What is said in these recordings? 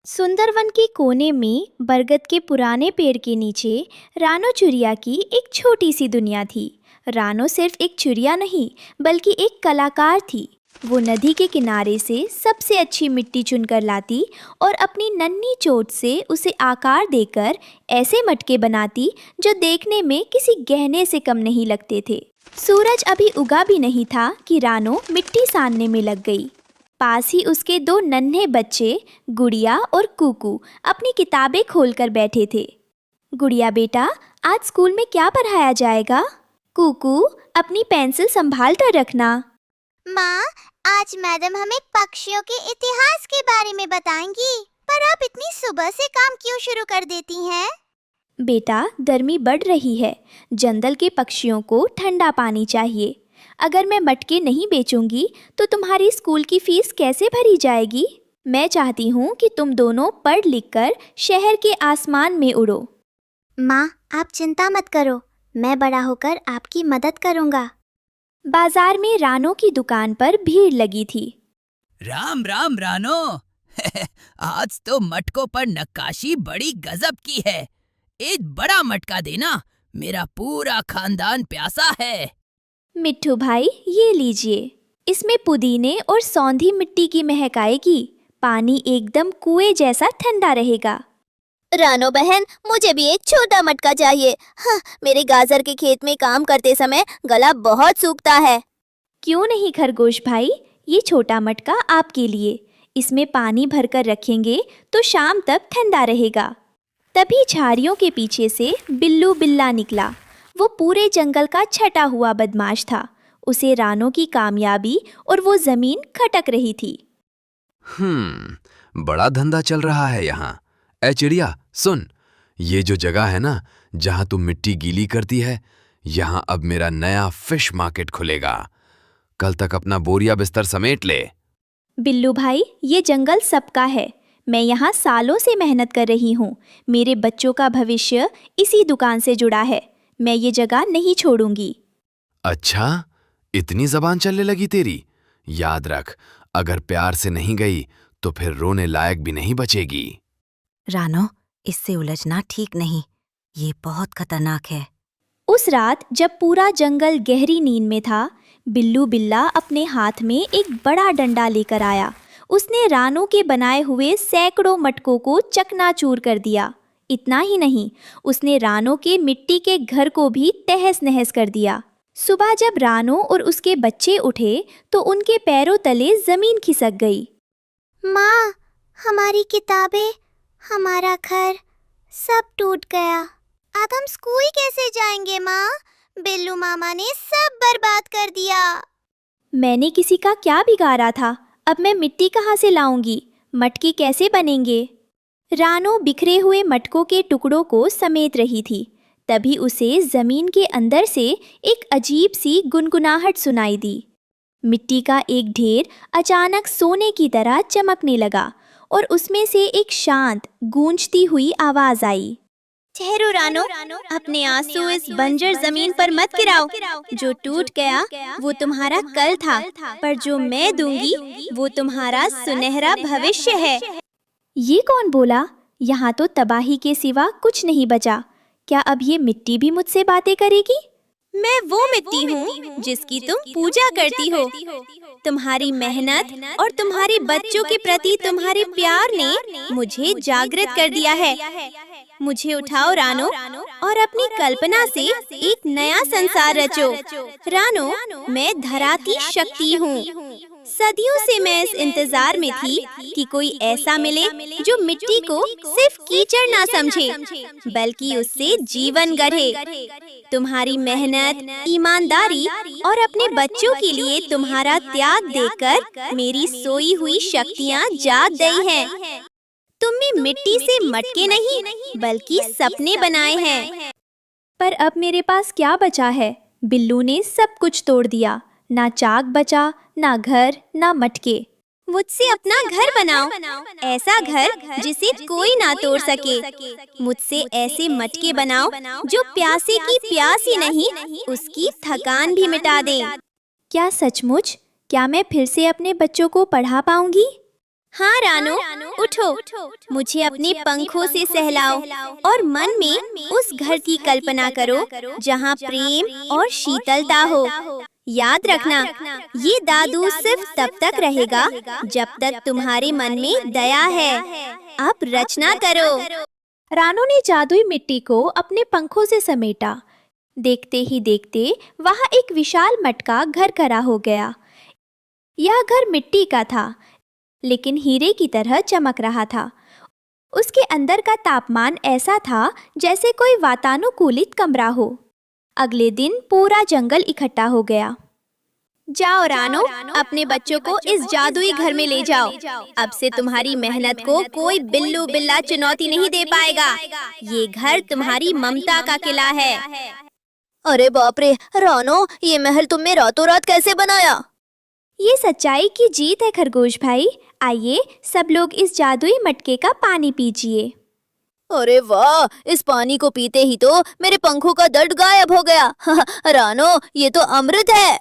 सुंदरवन के कोने में बरगद के पुराने पेड़ के नीचे रानो चिड़िया की एक छोटी सी दुनिया थी। रानो सिर्फ एक चिड़िया नहीं बल्कि एक कलाकार थी। वो नदी के किनारे से सबसे अच्छी मिट्टी चुनकर लाती और अपनी नन्ही चोट से उसे आकार देकर ऐसे मटके बनाती जो देखने में किसी गहने से कम नहीं लगते थे। सूरज अभी उगा भी नहीं था कि रानो मिट्टी सानने में लग गई। पास ही उसके दो नन्हे बच्चे गुड़िया और कुकू अपनी किताबें खोलकर बैठे थे। गुड़िया बेटा, आज स्कूल में क्या पढ़ाया जाएगा? कुकू, अपनी पेंसिल संभाल कर रखना। माँ, आज मैडम हमें पक्षियों के इतिहास के बारे में बताएंगी, पर आप इतनी सुबह से काम क्यों शुरू कर देती हैं? बेटा, गर्मी बढ़ रही है। जंगल के पक्षियों को ठंडा पानी चाहिए। अगर मैं मटके नहीं बेचूंगी तो तुम्हारी स्कूल की फीस कैसे भरी जाएगी? मैं चाहती हूँ कि तुम दोनों पढ़ लिख कर शहर के आसमान में उड़ो। माँ, आप चिंता मत करो, मैं बड़ा होकर आपकी मदद करूँगा। बाजार में रानो की दुकान पर भीड़ लगी थी। राम राम रानो। आज तो मटकों पर नक्काशी बड़ी गजब की है। एक बड़ा मटका देना, मेरा पूरा खानदान प्यासा है। मिट्ठू भाई, ये लीजिए। इसमें पुदीने और सौंधी मिट्टी की महक आएगी। पानी एकदम कुएं जैसा ठंडा रहेगा। रानो बहन, मुझे भी एक छोटा मटका चाहिए। हाँ, मेरे गाजर के खेत में काम करते समय गला बहुत सूखता है। क्यों नहीं खरगोश भाई, ये छोटा मटका आपके लिए। इसमें पानी भरकर रखेंगे तो शाम तक ठंडा रहेगा। तभी झाड़ियों के पीछे से बिल्लू बिल्ला निकला। वो पूरे जंगल का छटा हुआ बदमाश था। उसे रानो की कामयाबी और वो जमीन खटक रही थी। बड़ा धंधा चल रहा है यहाँ। ए चिड़िया, सुन, ये जो जगह है ना जहाँ तू मिट्टी गीली करती है, यहाँ अब मेरा नया फिश मार्केट खुलेगा। कल तक अपना बोरिया बिस्तर समेट ले। बिल्लू भाई, ये जंगल सबका है। मैं यहाँ सालों से मेहनत कर रही हूँ। मेरे बच्चों का भविष्य इसी दुकान से जुड़ा है। मैं ये जगह नहीं छोड़ूंगी। अच्छा, इतनी जबान चलने लगी तेरी? याद रख, अगर प्यार से नहीं गई तो फिर रोने लायक भी नहीं बचेगी। रानो, इससे उलझना ठीक नहीं। ये बहुत खतरनाक है। उस रात जब पूरा जंगल गहरी नींद में था, बिल्लू बिल्ला अपने हाथ में एक बड़ा डंडा लेकर आया। उसने रानो के बनाए हुए सैकड़ों मटकों को चकनाचूर कर दिया। इतना ही नहीं, उसने रानो के मिट्टी के घर को भी तहस नहस कर दिया। सुबह जब रानो और उसके बच्चे उठे तो उनके पैरों तले जमीन खिसक गई। माँ, हमारी किताबें, हमारा घर सब टूट गया। अब हम स्कूल कैसे जाएंगे माँ? बिल्लू मामा ने सब बर्बाद कर दिया। मैंने किसी का क्या बिगाड़ा था? अब मैं मिट्टी कहाँ से लाऊंगी? मटके कैसे बनेंगे? रानो बिखरे हुए मटकों के टुकड़ों को समेट रही थी। तभी उसे जमीन के अंदर से एक अजीब सी गुनगुनाहट सुनाई दी। मिट्टी का एक ढेर अचानक सोने की तरह चमकने लगा और उसमें से एक शांत गूंजती हुई आवाज आई। ठहरो रानो, अपने आंसू इस बंजर जमीन पर मत गिराओ। जो टूट गया वो तुम्हारा कल था, पर जो मैं दूंगी वो तुम्हारा सुनहरा भविष्य है। ये कौन बोला? यहाँ तो तबाही के सिवा कुछ नहीं बचा। क्या अब ये मिट्टी भी मुझसे बातें करेगी? मैं वो मिट्टी हूँ जिसकी तुम पूजा करती हो। तुम्हारी मेहनत और तुम्हारे बच्चों के प्रति तुम्हारे प्यार ने मुझे जागृत कर दिया है। मुझे उठाओ रानो और अपनी कल्पना से एक नया संसार रचो। रानो, मैं धराती शक्ति हूँ। सदियों से मैं इस इंतजार में थी कि कोई ऐसा मिले जो मिट्टी को सिर्फ कीचड़ ना समझे, बल्कि उससे जीवन गढ़े। तुम्हारी मेहनत, ईमानदारी और अपने बच्चों के लिए तुम्हारा त्याग देखकर मेरी सोई हुई शक्तियाँ जाग गई हैं। तुमने मिट्टी से मटके नहीं बल्कि सपने बनाए हैं। पर अब मेरे पास क्या बचा है? बिल्लू ने सब कुछ तोड़ दिया। ना चाक बचा, ना घर, ना मटके। मुझसे अपना घर बनाओ, ऐसा घर जिसे कोई ना तोड़ सके। मुझसे ऐसे मटके बनाओ जो प्यासे की प्यास ही नहीं, उसकी थकान भी मिटा दे। क्या सचमुच? क्या मैं फिर से अपने बच्चों को पढ़ा पाऊंगी? हाँ रानो, उठो, मुझे अपने पंखों से सहलाओ और मन में उस घर की कल्पना करो जहाँ प्रेम और शीतलता हो। याद रखना, ये दादू सिर्फ तब तक रहेगा जब तक तुम्हारे मन में दया है। अब रचना करो। रानो ने जादुई मिट्टी को अपने पंखों से समेटा। देखते ही देखते वहाँ एक विशाल मटका घर खड़ा हो गया। यह घर मिट्टी का था, लेकिन हीरे की तरह चमक रहा था। उसके अंदर का तापमान ऐसा था जैसे कोई वातानुकूलित कमरा हो। अगले दिन पूरा जंगल इकट्ठा हो गया। जाओ रानो, अपने बच्चों को इस जादुई घर में ले जाओ। अब से तुम्हारी मेहनत को कोई बिल्लू बिल्ला चुनौती नहीं दे पाएगा। ये घर तुम्हारी ममता का किला है। अरे बाप रे रानो, ये महल तुमने रातों रात कैसे बनाया? ये सच्चाई की जीत है खरगोश भाई। आइए सब लोग इस जादुई मटके का पानी पीजिए। अरे वाह, इस पानी को पीते ही तो मेरे पंखों का दर्द गायब हो गया। रानो, ये तो अमृत है।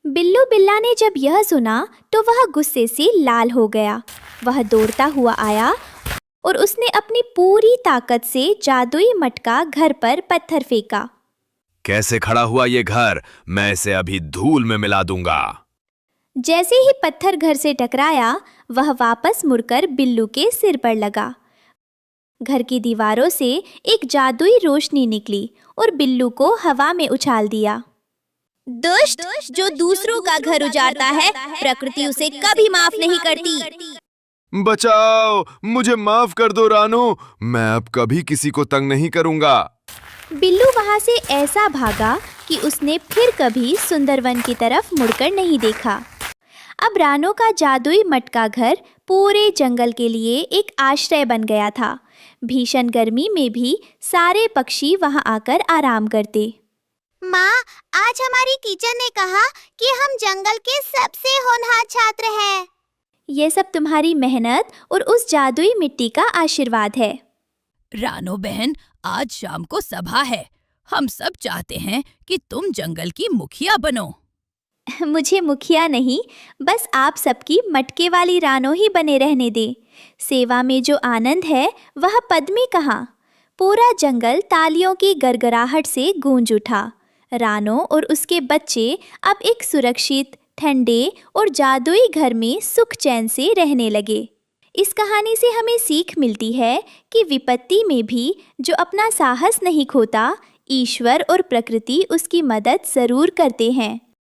बिल्लू बिल्ला ने जब यह सुना तो वह गुस्से से लाल हो गया। वह दौड़ता हुआ आया और उसने अपनी पूरी ताकत से जादुई मटका घर पर पत्थर फेंका। कैसे खड़ा हुआ ये घर? मैं इसे अभी धूल में मिला दूंगा। जैसे ही पत्थर घर से टकराया, वह वापस मुड़कर बिल्लू के सिर पर लगा। घर की दीवारों से एक जादुई रोशनी निकली और बिल्लू को हवा में उछाल दिया। दुष्ट जो दूसरों का घर उजाड़ता है, प्रकृति उसे कभी माफ नहीं करती। बचाओ, मुझे माफ कर दो रानो। मैं अब कभी किसी को तंग नहीं करूंगा। बिल्लू वहां से ऐसा भागा कि उसने फिर कभी सुंदरवन की तरफ मुड़कर नहीं देखा। अब रानो का जादुई मटका घर पूरे जंगल के लिए एक आश्रय बन गया था। भीषण गर्मी में भी सारे पक्षी वहां आकर आराम करते। माँ, आज हमारी टीचर ने कहा कि हम जंगल के सबसे होनहार छात्र हैं। ये सब तुम्हारी मेहनत और उस जादुई मिट्टी का आशीर्वाद है। रानो बहन, आज शाम को सभा है। हम सब चाहते हैं कि तुम जंगल की मुखिया बनो। मुझे मुखिया नहीं, बस आप सबकी मटके वाली रानो ही बने रहने दे। सेवा में जो आनंद है वह पद में कहाँ। पूरा जंगल तालियों की गड़गड़ाहट से गूंज उठा। रानो और उसके बच्चे अब एक सुरक्षित, ठंडे और जादुई घर में सुख चैन से रहने लगे। इस कहानी से हमें सीख मिलती है कि विपत्ति में भी जो अपना साहस नहीं खोता, ईश्वर और प्रकृति उसकी मदद जरूर करते हैं।